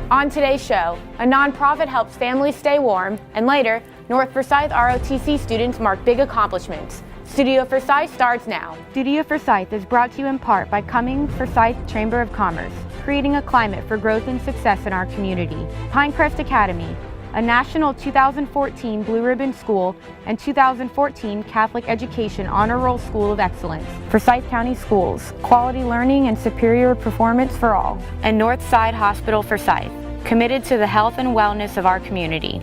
On today's show, a nonprofit helps families stay warm, and later, North Forsyth ROTC students mark big accomplishments. Studio Forsyth starts now. Studio Forsyth is brought to you in part by Cummings Forsyth Chamber of Commerce, creating a climate for growth and success in our community. Pinecrest Academy, a national 2014 Blue Ribbon School and 2014 Catholic Education Honor Roll School of Excellence. Forsyth County Schools, quality learning and superior performance for all. And Northside Hospital Forsyth, committed to the health and wellness of our community.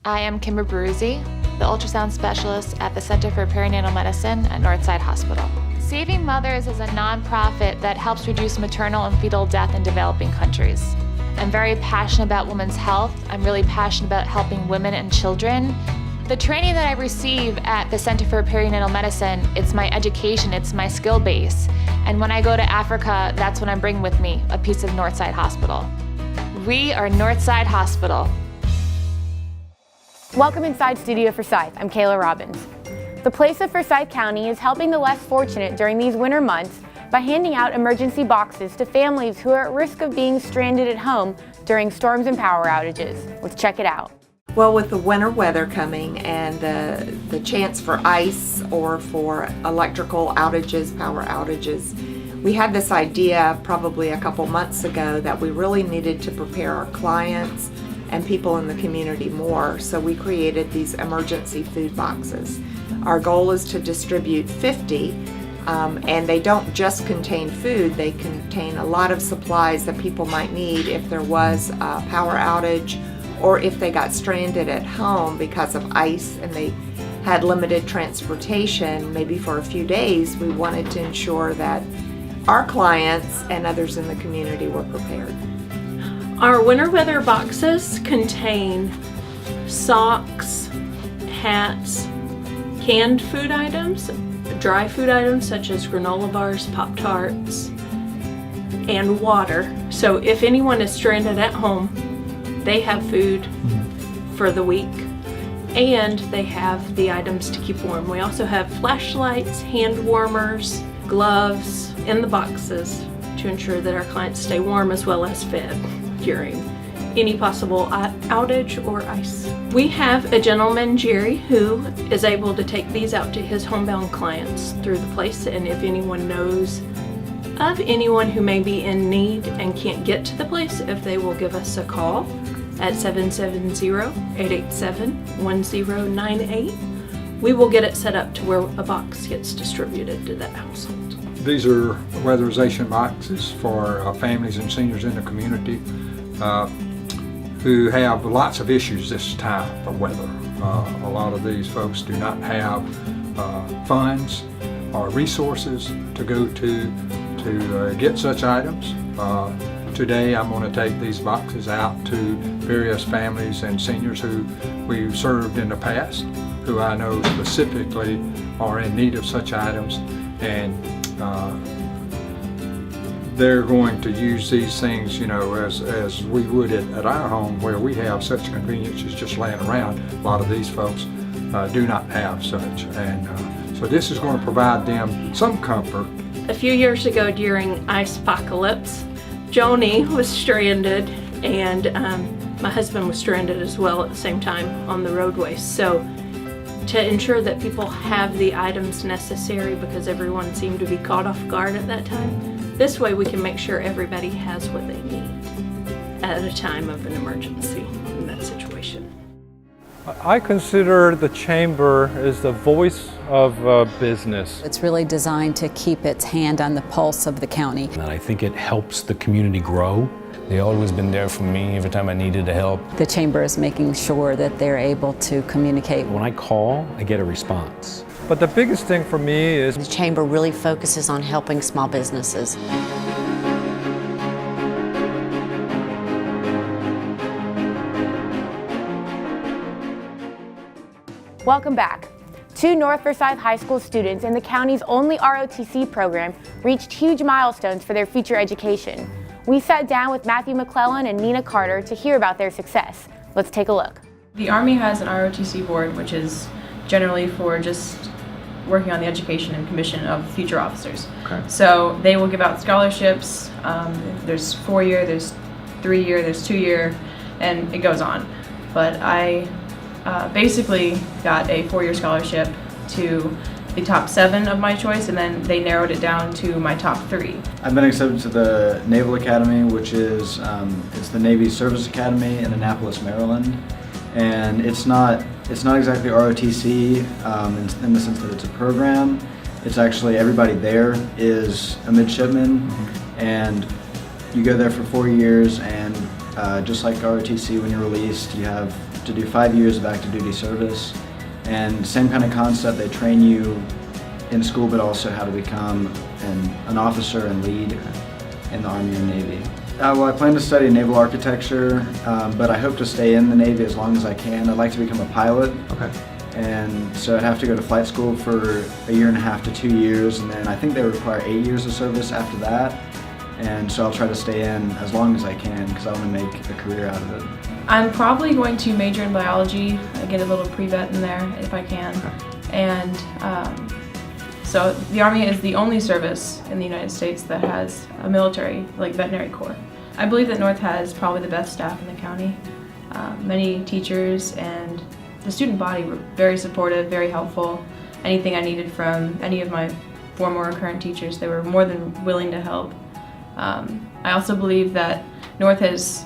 I am Kimber Bruzzi, the ultrasound specialist at the Center for Perinatal Medicine at Northside Hospital. Saving Mothers is a nonprofit that helps reduce maternal and fetal death in developing countries. I'm very passionate about women's health. I'm really passionate about helping women and children. The training that I receive at the Center for Perinatal Medicine, it's my education, it's my skill base. And when I go to Africa, that's what I'm bringing with me, a piece of Northside Hospital. We are Northside Hospital. Welcome inside Studio Forsyth. I'm Kayla Robbins. The Place of Forsyth County is helping the less fortunate during these winter months by handing out emergency boxes to families who are at risk of being stranded at home during storms and power outages. Let's check it out. Well, with the winter weather coming and the chance for ice or for electrical outages, power outages, we had this idea probably a couple months ago that we really needed to prepare our clients and people in the community more, so we created these emergency food boxes. Our goal is to distribute 50, and they don't just contain food, they contain a lot of supplies that people might need if there was a power outage or if they got stranded at home because of ice and they had limited transportation, maybe for a few days. We wanted to ensure that our clients and others in the community were prepared. Our winter weather boxes contain socks, hats, canned food items, dry food items such as granola bars, Pop-Tarts, and water. So if anyone is stranded at home, they have food for the week and they have the items to keep warm. We also have flashlights, hand warmers, gloves in the boxes to ensure that our clients stay warm as well as fed during any possible outage or ice. We have a gentleman, Jerry, who is able to take these out to his homebound clients through the place, and if anyone knows of anyone who may be in need and can't get to the place, if they will give us a call at 770-887-1098, we will get it set up to where a box gets distributed to that household. These are weatherization boxes for families and seniors in the community who have lots of issues this time of weather. A lot of these folks do not have funds or resources to go to get such items. Today I'm going to take these boxes out to various families and seniors who we've served in the past, who I know specifically are in need of such items, and they're going to use these things, you know, as we would at our home, where we have such conveniences just laying around. A lot of these folks do not have such, and so this is going to provide them some comfort. A few years ago during ice apocalypse, Joni was stranded and my husband was stranded as well at the same time on the roadway. So to ensure that people have the items necessary, because everyone seemed to be caught off guard at that time, this way we can make sure everybody has what they need at a time of an emergency in that situation. I consider the Chamber as the voice of business. It's really designed to keep its hand on the pulse of the county. And I think it helps the community grow. They've always been there for me every time I needed help. The Chamber is making sure that they're able to communicate. When I call, I get a response. But the biggest thing for me is the Chamber really focuses on helping small businesses. Welcome back. Two North Forsyth High School students in the county's only ROTC program reached huge milestones for their future education. We sat down with Matthew McClellan and Nina Carter to hear about their success. Let's take a look. The Army has an ROTC board, which is generally for just working on the education and commission of future officers. Okay. So they will give out scholarships. There's 4-year, there's 3-year, there's 2-year, and it goes on. But I basically got a 4-year scholarship to the top 7 of my choice, and then they narrowed it down to my top 3. I've been accepted to the Naval Academy, which is it's the Navy Service Academy in Annapolis, Maryland, and it's not exactly ROTC in the sense that it's a program. It's actually everybody there is a midshipman, and you go there for 4 years, and just like ROTC, when you're released, you have to do 5 years of active duty service. And same kind of concept, they train you in school, but also how to become an officer and lead in the Army or Navy. Well, I plan to study naval architecture, but I hope to stay in the Navy as long as I can. I'd like to become a pilot. Okay. And so I'd have to go to flight school for 1.5 to 2 years, and then I think they require 8 years of service after that. And so I'll try to stay in as long as I can because I want to make a career out of it. I'm probably going to major in biology. I get a little pre-vet in there if I can. And so the Army is the only service in the United States that has a military, like veterinary corps. I believe that North has probably the best staff in the county. Many teachers and the student body were very supportive, very helpful. Anything I needed from any of my former or current teachers, they were more than willing to help. I also believe that North has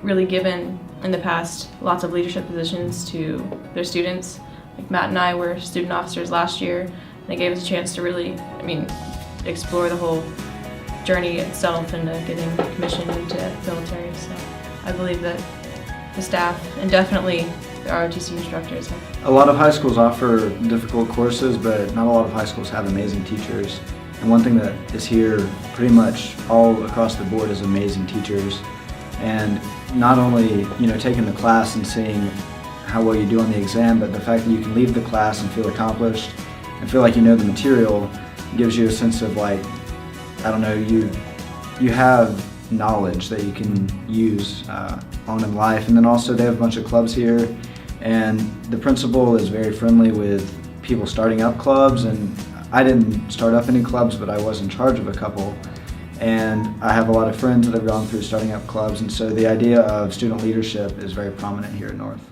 really given in the past lots of leadership positions to their students. Like Matt and I were student officers last year, and they gave us a chance to really, explore the whole journey itself into getting commissioned into military. So I believe that the staff and definitely the ROTC instructors have. A lot of high schools offer difficult courses, but not a lot of high schools have amazing teachers. And one thing that is here pretty much all across the board is amazing teachers. And not only, taking the class and seeing how well you do on the exam, but the fact that you can leave the class and feel accomplished and feel like you know the material gives you a sense of you have knowledge that you can use on in life. And then also they have a bunch of clubs here, and the principal is very friendly with people starting up clubs, and I didn't start up any clubs, but I was in charge of a couple. And I have a lot of friends that have gone through starting up clubs, and so the idea of student leadership is very prominent here at North.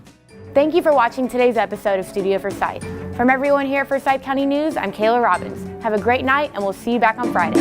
Thank you for watching today's episode of Studio Forsyth. From everyone here at Forsyth County News, I'm Kayla Robbins. Have a great night, and we'll see you back on Friday.